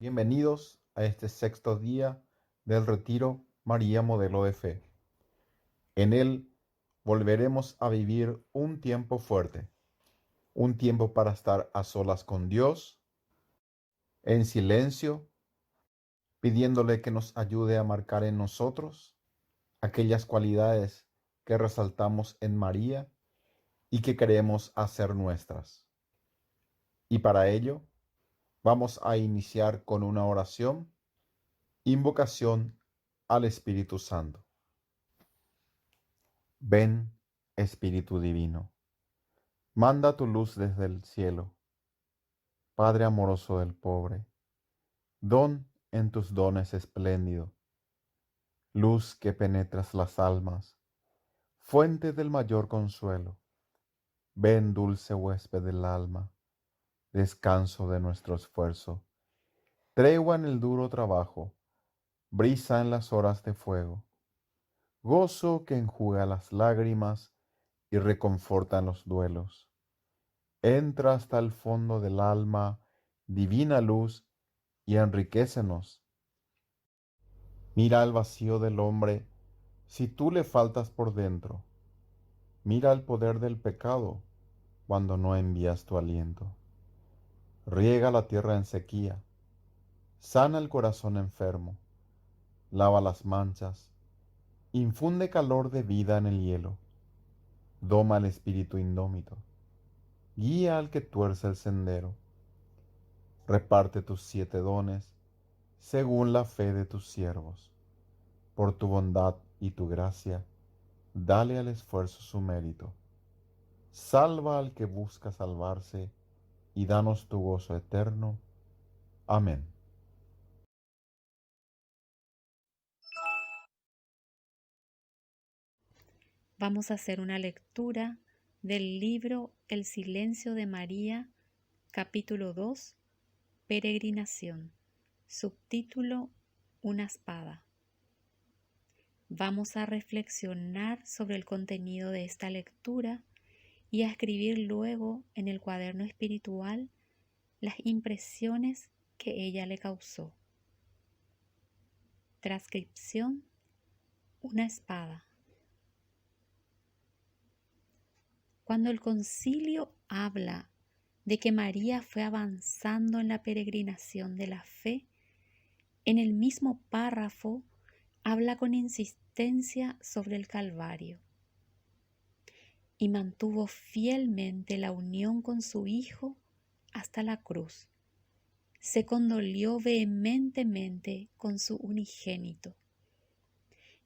Bienvenidos a este sexto día del retiro María Modelo de Fe. En él volveremos a vivir un tiempo fuerte, un tiempo para estar a solas con Dios, en silencio, pidiéndole que nos ayude a marcar en nosotros aquellas cualidades que resaltamos en María y que queremos hacer nuestras. Y para ello vamos a iniciar con una oración, invocación al Espíritu Santo. Ven, Espíritu Divino, manda tu luz desde el cielo, Padre amoroso del pobre, don en tus dones espléndido, luz que penetras las almas, fuente del mayor consuelo. Ven, dulce huésped del alma, descanso de nuestro esfuerzo, tregua en el duro trabajo, brisa en las horas de fuego, gozo que enjuga las lágrimas y reconforta en los duelos. Entra hasta el fondo del alma, divina luz, y enriquécenos. Mira el vacío del hombre si tú le faltas por dentro. Mira el poder del pecado cuando no envías tu aliento. Riega la tierra en sequía, sana el corazón enfermo, lava las manchas, infunde calor de vida en el hielo, doma el espíritu indómito, guía al que tuerce el sendero. Reparte tus 7 dones según la fe de tus siervos. Por tu bondad y tu gracia, dale al esfuerzo su mérito. Salva al que busca salvarse y danos tu gozo eterno. Amén. Vamos a hacer una lectura del libro El silencio de María, capítulo 2, Peregrinación, subtítulo Una espada. Vamos a reflexionar sobre el contenido de esta lectura y a escribir luego en el cuaderno espiritual las impresiones que ella le causó. Transcripción: una espada. Cuando el concilio habla de que María fue avanzando en la peregrinación de la fe, en el mismo párrafo habla con insistencia sobre el Calvario. Y mantuvo fielmente la unión con su Hijo hasta la cruz. Se condolió vehementemente con su unigénito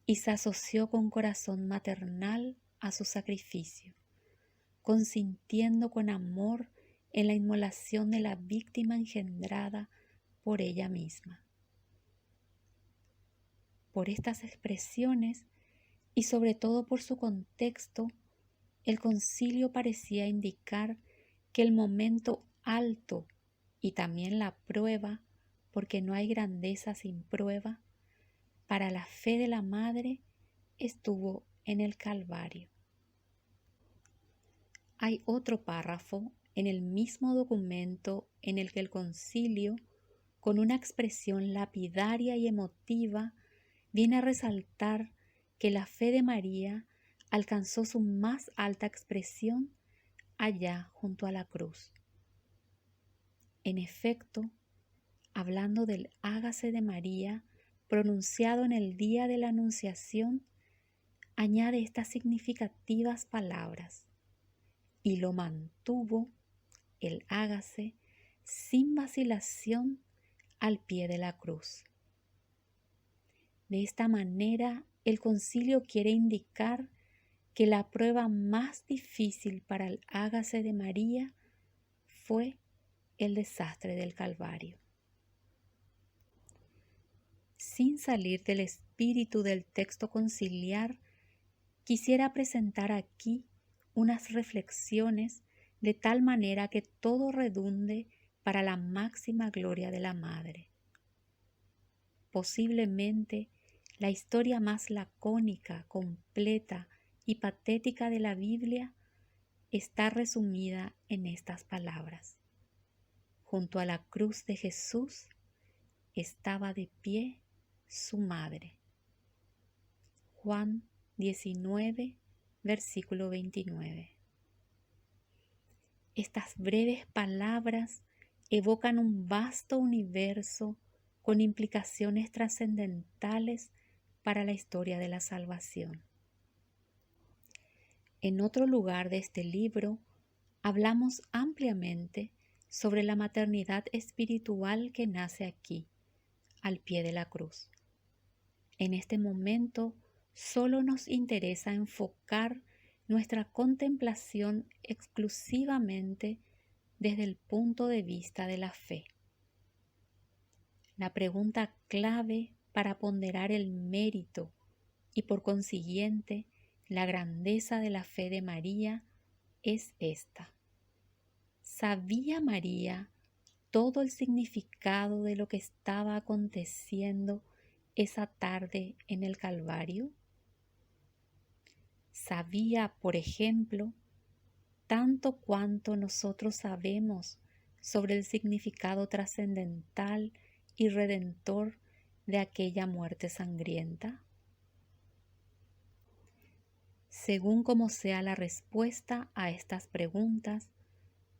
y se asoció con corazón maternal a su sacrificio, consintiendo con amor en la inmolación de la víctima engendrada por ella misma. Por estas expresiones y sobre todo por su contexto, el concilio parecía indicar que el momento alto y también la prueba, porque no hay grandeza sin prueba, para la fe de la madre estuvo en el Calvario. Hay otro párrafo en el mismo documento en el que el concilio, con una expresión lapidaria y emotiva, viene a resaltar que la fe de María alcanzó su más alta expresión allá junto a la cruz. En efecto, hablando del hágase de María pronunciado en el día de la Anunciación, añade estas significativas palabras: y lo mantuvo, el hágase, sin vacilación al pie de la cruz. De esta manera, el concilio quiere indicar que la prueba más difícil para el hágase de María fue el desastre del Calvario. Sin salir del espíritu del texto conciliar, quisiera presentar aquí unas reflexiones de tal manera que todo redunde para la máxima gloria de la Madre. Posiblemente la historia más lacónica, completa y patética de la Biblia está resumida en estas palabras. Junto a la cruz de Jesús, estaba de pie su madre. Juan 19, versículo 29. Estas breves palabras evocan un vasto universo con implicaciones trascendentales para la historia de la salvación. En otro lugar de este libro hablamos ampliamente sobre la maternidad espiritual que nace aquí, al pie de la cruz. En este momento solo nos interesa enfocar nuestra contemplación exclusivamente desde el punto de vista de la fe. La pregunta clave para ponderar el mérito y por consiguiente la grandeza de la fe de María es esta. ¿Sabía María todo el significado de lo que estaba aconteciendo esa tarde en el Calvario? ¿Sabía, por ejemplo, tanto cuanto nosotros sabemos sobre el significado trascendental y redentor de aquella muerte sangrienta? Según como sea la respuesta a estas preguntas,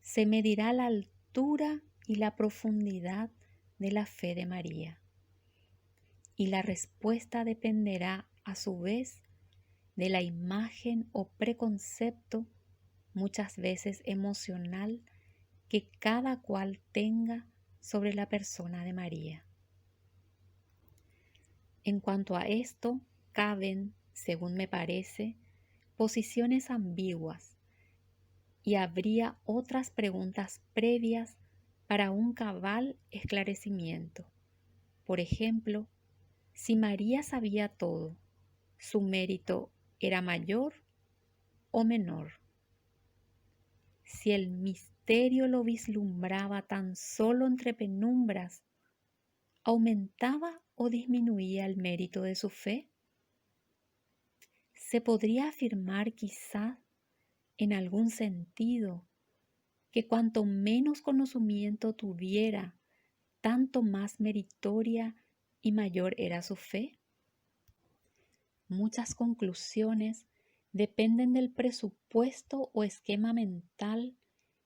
se medirá la altura y la profundidad de la fe de María. Y la respuesta dependerá, a su vez, de la imagen o preconcepto, muchas veces emocional, que cada cual tenga sobre la persona de María. En cuanto a esto, caben, según me parece, posiciones ambiguas y habría otras preguntas previas para un cabal esclarecimiento. Por ejemplo, si María sabía todo, ¿su mérito era mayor o menor? Si el misterio lo vislumbraba tan solo entre penumbras, ¿aumentaba o disminuía el mérito de su fe? Se podría afirmar quizá en algún sentido que cuanto menos conocimiento tuviera, tanto más meritoria y mayor era su fe. Muchas conclusiones dependen del presupuesto o esquema mental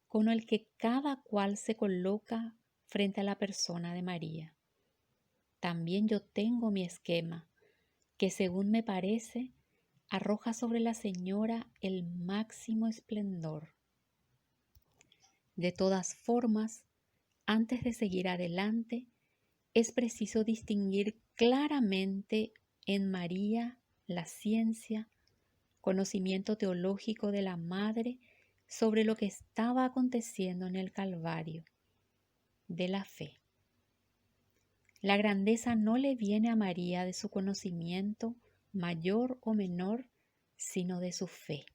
con el que cada cual se coloca frente a la persona de María. También yo tengo mi esquema, que según me parece, arroja sobre la señora el máximo esplendor. De todas formas, antes de seguir adelante, es preciso distinguir claramente en María la ciencia, conocimiento teológico de la Madre sobre lo que estaba aconteciendo en el Calvario, de la fe. La grandeza no le viene a María de su conocimiento mayor o menor, sino de su fe.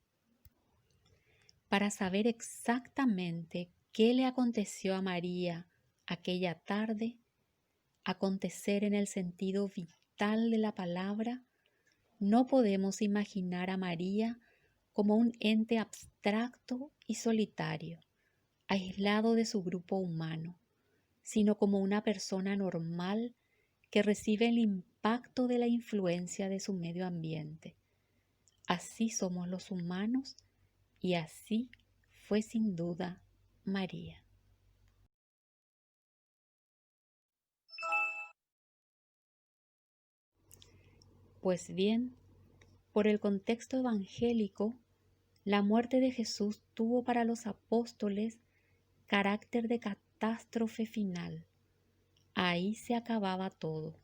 Para saber exactamente qué le aconteció a María aquella tarde, acontecer en el sentido vital de la palabra, no podemos imaginar a María como un ente abstracto y solitario, aislado de su grupo humano, sino como una persona normal que recibe el impacto de la influencia de su medio ambiente. Así somos los humanos y así fue sin duda María. Pues bien, por el contexto evangélico, la muerte de Jesús tuvo para los apóstoles carácter de catástrofe final. Ahí se acababa todo.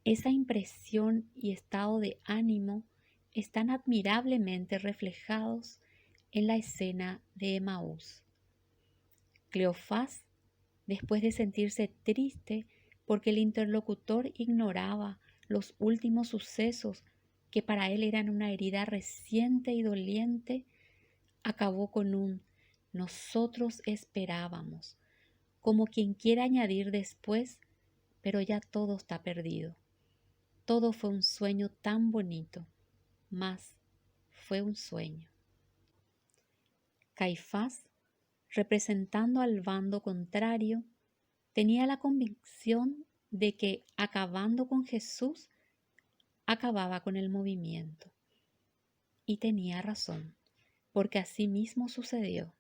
Esa impresión y estado de ánimo están admirablemente reflejados en la escena de Emaús. Cleofás, después de sentirse triste porque el interlocutor ignoraba los últimos sucesos que para él eran una herida reciente y doliente, acabó con un "nosotros esperábamos", como quien quiere añadir después, pero ya todo está perdido. Todo fue un sueño tan bonito, mas fue un sueño. Caifás, representando al bando contrario, tenía la convicción de que acabando con Jesús, acababa con el movimiento. Y tenía razón, porque así mismo sucedió.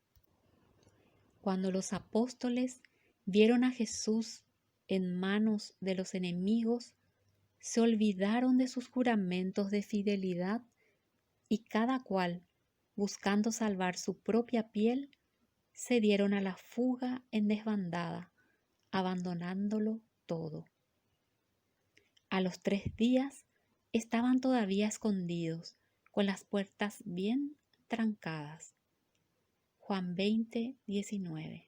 Cuando los apóstoles vieron a Jesús en manos de los enemigos, se olvidaron de sus juramentos de fidelidad y cada cual, buscando salvar su propia piel, se dieron a la fuga en desbandada, abandonándolo todo. A los 3 días estaban todavía escondidos, con las puertas bien trancadas. Juan 20:19,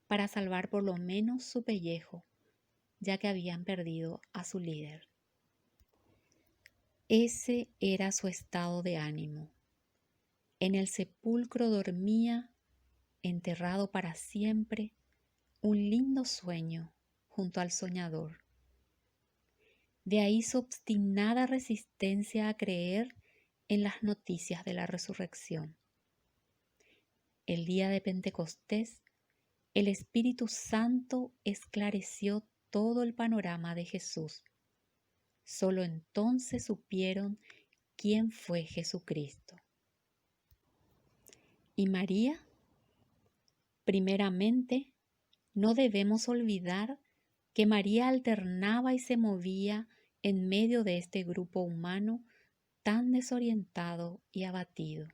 para salvar por lo menos su pellejo, ya que habían perdido a su líder. Ese era su estado de ánimo. En el sepulcro dormía, enterrado para siempre, un lindo sueño junto al soñador. De ahí su obstinada resistencia a creer en las noticias de la resurrección. El día de Pentecostés, el Espíritu Santo esclareció todo el panorama de Jesús. Solo entonces supieron quién fue Jesucristo. ¿Y María? Primeramente, no debemos olvidar que María alternaba y se movía en medio de este grupo humano tan desorientado y abatido.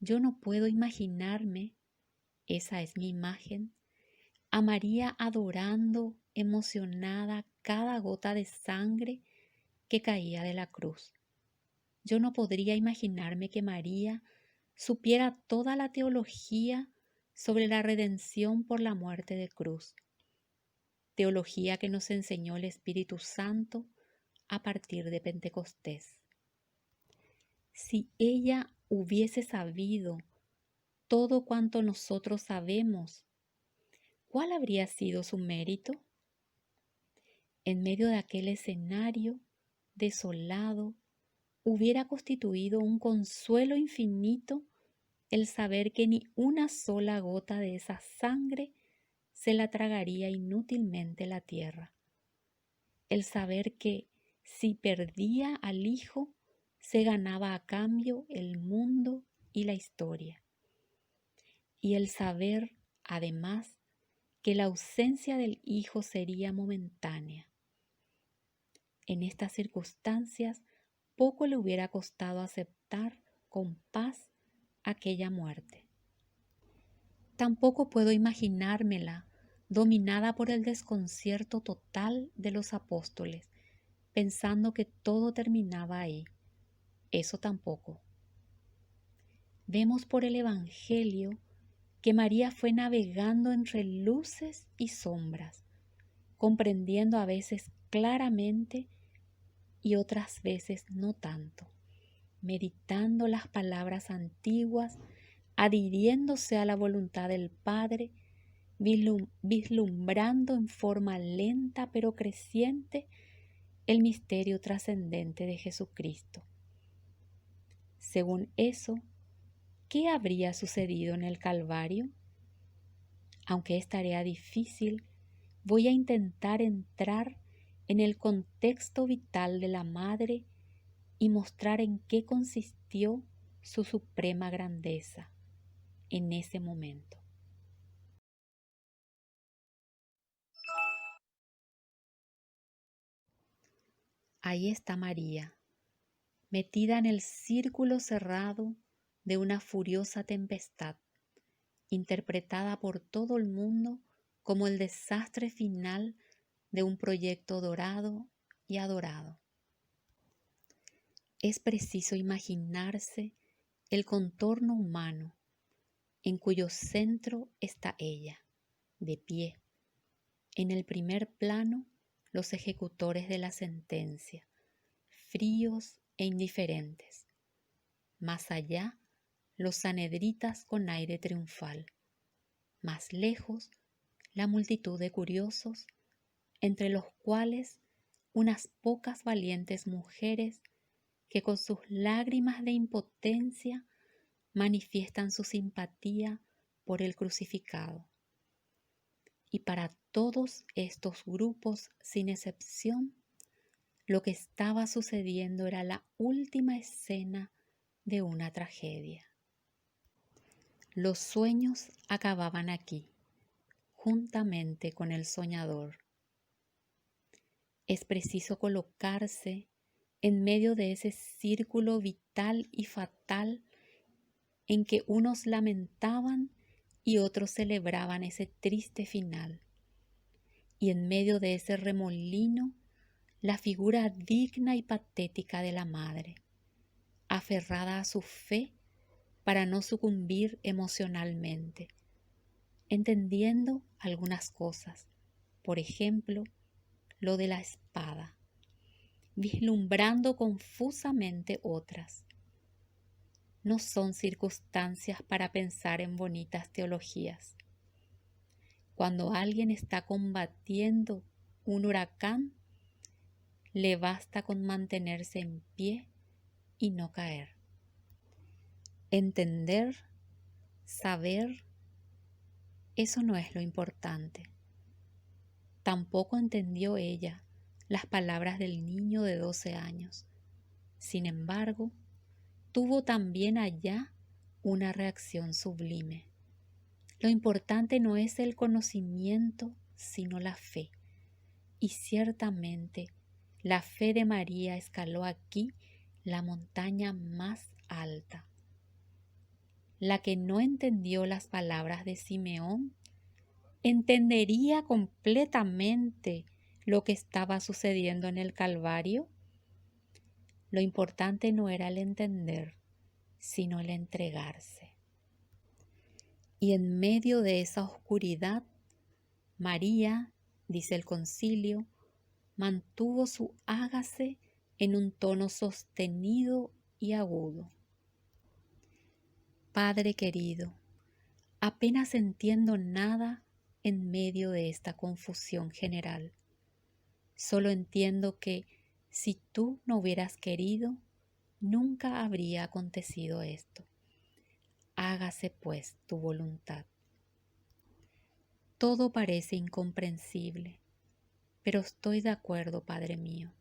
Yo no puedo imaginarme, esa es mi imagen, a María adorando emocionada cada gota de sangre que caía de la cruz. Yo no podría imaginarme que María supiera toda la teología sobre la redención por la muerte de cruz, teología que nos enseñó el Espíritu Santo a partir de Pentecostés. Si ella hubiese sabido todo cuanto nosotros sabemos, ¿cuál habría sido su mérito? En medio de aquel escenario desolado, hubiera constituido un consuelo infinito el saber que ni una sola gota de esa sangre se la tragaría inútilmente la tierra. El saber que si perdía al Hijo, se ganaba a cambio el mundo y la historia. Y el saber, además, que la ausencia del Hijo sería momentánea. En estas circunstancias, poco le hubiera costado aceptar con paz aquella muerte. Tampoco puedo imaginármela dominada por el desconcierto total de los apóstoles, pensando que todo terminaba ahí. Eso tampoco. Vemos por el Evangelio que María fue navegando entre luces y sombras, comprendiendo a veces claramente y otras veces no tanto, meditando las palabras antiguas, adhiriéndose a la voluntad del Padre, vislumbrando en forma lenta pero creciente el misterio trascendente de Jesucristo. Según eso, ¿qué habría sucedido en el Calvario? Aunque es tarea difícil, voy a intentar entrar en el contexto vital de la Madre y mostrar en qué consistió su suprema grandeza en ese momento. Ahí está María, metida en el círculo cerrado de una furiosa tempestad, interpretada por todo el mundo como el desastre final de un proyecto dorado y adorado. Es preciso imaginarse el contorno humano en cuyo centro está ella, de pie. En el primer plano, los ejecutores de la sentencia, fríos e indiferentes. Más allá, los sanhedritas con aire triunfal. Más lejos, la multitud de curiosos, entre los cuales unas pocas valientes mujeres que con sus lágrimas de impotencia manifiestan su simpatía por el crucificado. Y para todos estos grupos, sin excepción, lo que estaba sucediendo era la última escena de una tragedia. Los sueños acababan aquí, juntamente con el soñador. Es preciso colocarse en medio de ese círculo vital y fatal en que unos lamentaban y otros celebraban ese triste final. Y en medio de ese remolino, la figura digna y patética de la madre, aferrada a su fe para no sucumbir emocionalmente, entendiendo algunas cosas, por ejemplo, lo de la espada, vislumbrando confusamente otras. No son circunstancias para pensar en bonitas teologías. Cuando alguien está combatiendo un huracán, le basta con mantenerse en pie y no caer. Entender, saber, eso no es lo importante. Tampoco entendió ella las palabras del niño de 12 años. Sin embargo, tuvo también allá una reacción sublime. Lo importante no es el conocimiento, sino la fe. Y ciertamente, la fe de María escaló aquí la montaña más alta. La que no entendió las palabras de Simeón, ¿entendería completamente lo que estaba sucediendo en el Calvario? Lo importante no era el entender, sino el entregarse. Y en medio de esa oscuridad, María, dice el concilio, mantuvo su hágase en un tono sostenido y agudo. Padre querido, apenas entiendo nada en medio de esta confusión general. Solo entiendo que si tú no hubieras querido, nunca habría acontecido esto. Hágase pues tu voluntad. Todo parece incomprensible, pero estoy de acuerdo, Padre mío.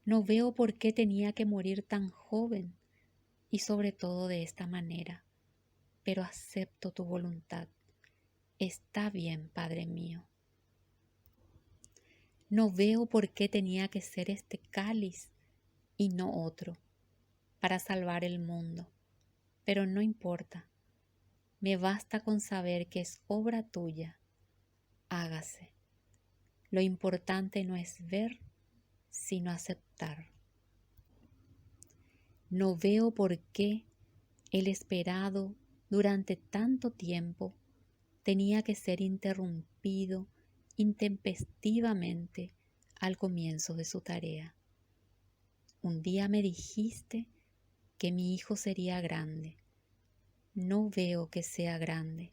No veo por qué tenía que morir tan joven y sobre todo de esta manera, pero acepto tu voluntad. Está bien, Padre mío. No veo por qué tenía que ser este cáliz y no otro para salvar el mundo, pero no importa. Me basta con saber que es obra tuya. Hágase. Lo importante no es ver, sino aceptar. No veo por qué el esperado durante tanto tiempo tenía que ser interrumpido intempestivamente al comienzo de su tarea. Un día me dijiste que mi hijo sería grande. No veo que sea grande,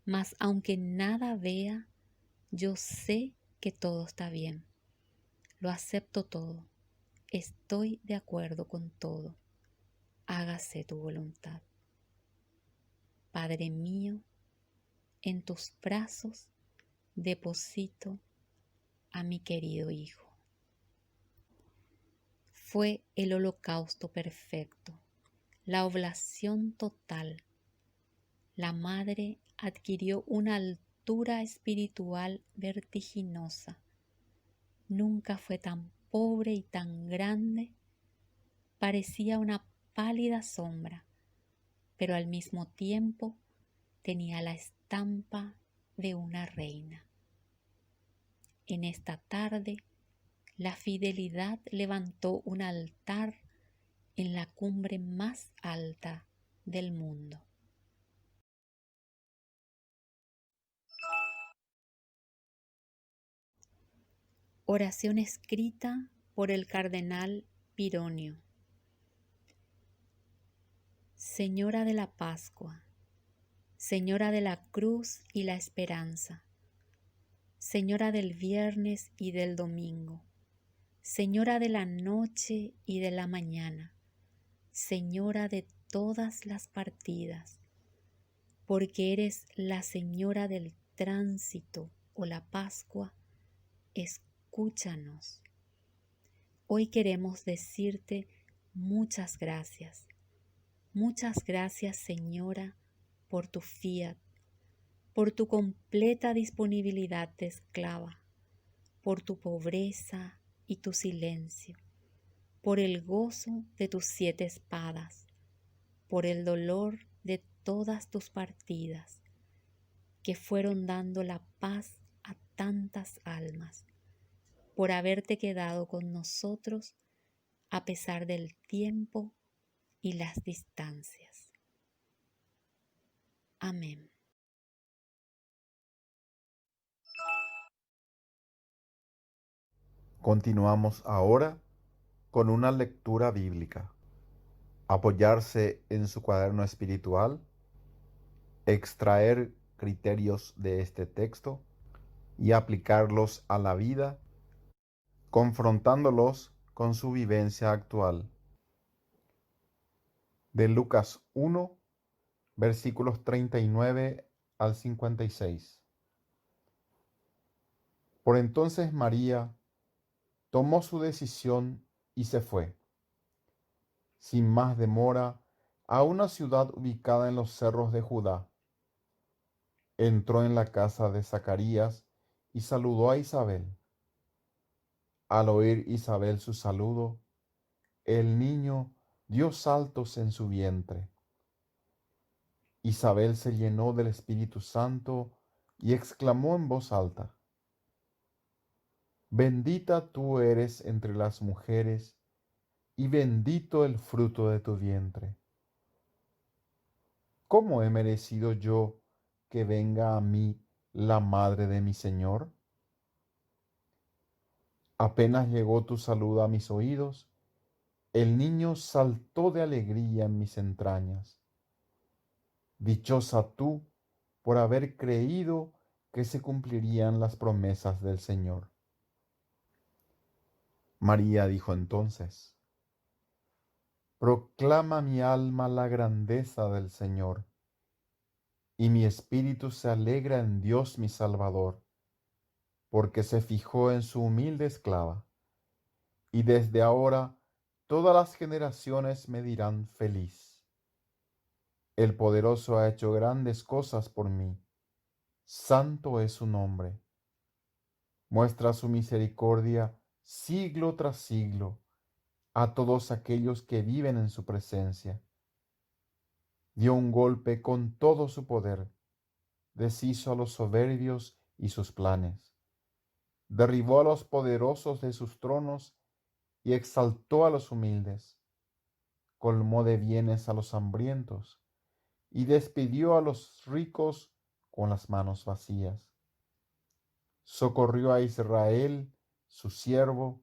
mas aunque nada vea, yo sé que todo está bien. Lo acepto todo. Estoy de acuerdo con todo. Hágase tu voluntad. Padre mío, en tus brazos deposito a mi querido hijo. Fue el holocausto perfecto, la oblación total. La madre adquirió una altura espiritual vertiginosa. Nunca fue tan pobre y tan grande. Parecía una pálida sombra, pero al mismo tiempo tenía la estampa de una reina. En esta tarde, la fidelidad levantó un altar en la cumbre más alta del mundo. Oración escrita por el cardenal Pironio. Señora de la Pascua, Señora de la Cruz y la Esperanza, Señora del viernes y del domingo, Señora de la noche y de la mañana, Señora de todas las partidas, porque eres la Señora del tránsito o la Pascua, escúchanos. Hoy queremos decirte muchas gracias. Muchas gracias, Señora, por tu fiat, por tu completa disponibilidad de esclava, por tu pobreza y tu silencio, por el gozo de tus 7 espadas, por el dolor de todas tus partidas, que fueron dando la paz a tantas almas, por haberte quedado con nosotros a pesar del tiempo y las distancias. Amén. Continuamos ahora con una lectura bíblica. Apoyarse en su cuaderno espiritual, extraer criterios de este texto y aplicarlos a la vida, confrontándolos con su vivencia actual. De Lucas 1, versículos 39 al 56. Por entonces María tomó su decisión y se fue, sin más demora, a una ciudad ubicada en los cerros de Judá. Entró en la casa de Zacarías y saludó a Isabel. Al oír Isabel su saludo, el niño dio saltos en su vientre. Isabel se llenó del Espíritu Santo y exclamó en voz alta: Bendita tú eres entre las mujeres, y bendito el fruto de tu vientre. ¿Cómo he merecido yo que venga a mí la madre de mi Señor? Apenas llegó tu saludo a mis oídos, el niño saltó de alegría en mis entrañas. Dichosa tú por haber creído que se cumplirían las promesas del Señor. María dijo entonces: Proclama mi alma la grandeza del Señor, y mi espíritu se alegra en Dios mi Salvador, porque se fijó en su humilde esclava. Y desde ahora todas las generaciones me dirán feliz. El poderoso ha hecho grandes cosas por mí. Santo es su nombre. Muestra su misericordia siglo tras siglo a todos aquellos que viven en su presencia. Dio un golpe con todo su poder, deshizo a los soberbios y sus planes, derribó a los poderosos de sus tronos y exaltó a los humildes, colmó de bienes a los hambrientos y despidió a los ricos con las manos vacías. Socorrió a Israel, su siervo,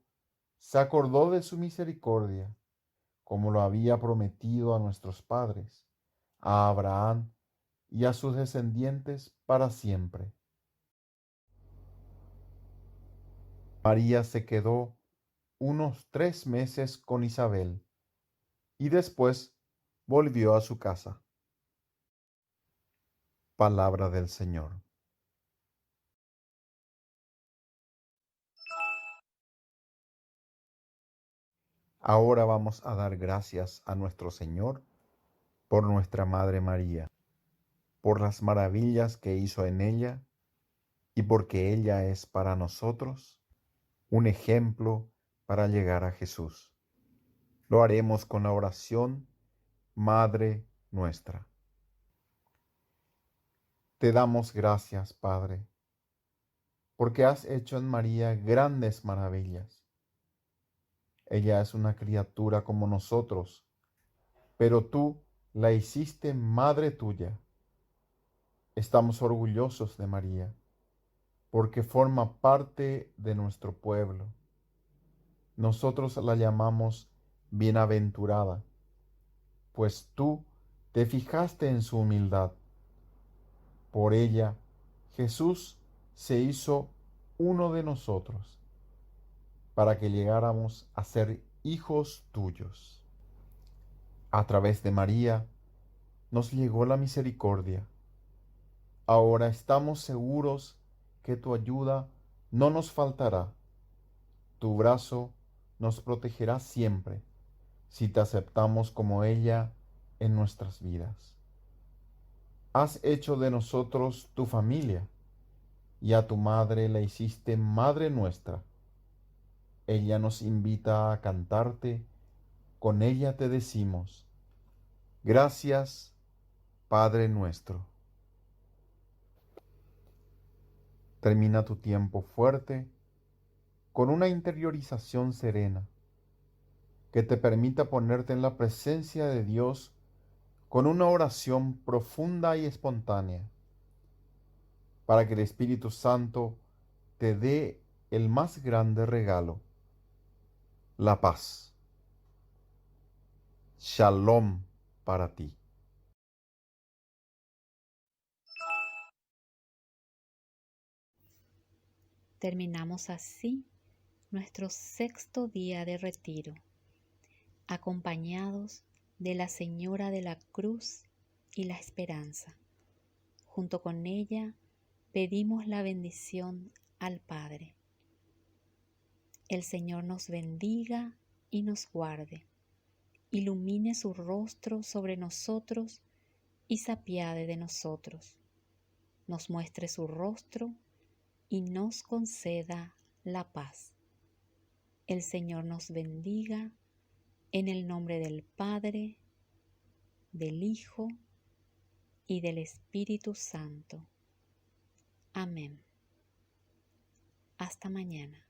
se acordó de su misericordia, como lo había prometido a nuestros padres, a Abraham y a sus descendientes para siempre. María se quedó unos 3 meses con Isabel y después volvió a su casa. Palabra del Señor. Ahora vamos a dar gracias a nuestro Señor por nuestra Madre María, por las maravillas que hizo en ella y porque ella es para nosotros un ejemplo para llegar a Jesús. Lo haremos con la oración Madre nuestra. Te damos gracias, Padre, porque has hecho en María grandes maravillas. Ella es una criatura como nosotros, pero tú la hiciste madre tuya. Estamos orgullosos de María, porque forma parte de nuestro pueblo. Nosotros la llamamos bienaventurada, pues tú te fijaste en su humildad. Por ella, Jesús se hizo uno de nosotros, para que llegáramos a ser hijos tuyos. A través de María nos llegó la misericordia. Ahora estamos seguros que tu ayuda no nos faltará. Tu brazo nos protegerá siempre si te aceptamos como ella en nuestras vidas. Has hecho de nosotros tu familia y a tu madre la hiciste Madre nuestra. Ella nos invita a cantarte, con ella te decimos, gracias, Padre nuestro. Termina tu tiempo fuerte con una interiorización serena que te permita ponerte en la presencia de Dios con una oración profunda y espontánea, para que el Espíritu Santo te dé el más grande regalo, la paz. Shalom para ti. Terminamos así nuestro 6º día de retiro, acompañados de la Señora de la Cruz y la Esperanza. Junto con ella pedimos la bendición al Padre. El Señor nos bendiga y nos guarde, ilumine su rostro sobre nosotros y se apiade de nosotros, nos muestre su rostro y nos conceda la paz. El Señor nos bendiga en el nombre del Padre, del Hijo y del Espíritu Santo. Amén. Hasta mañana.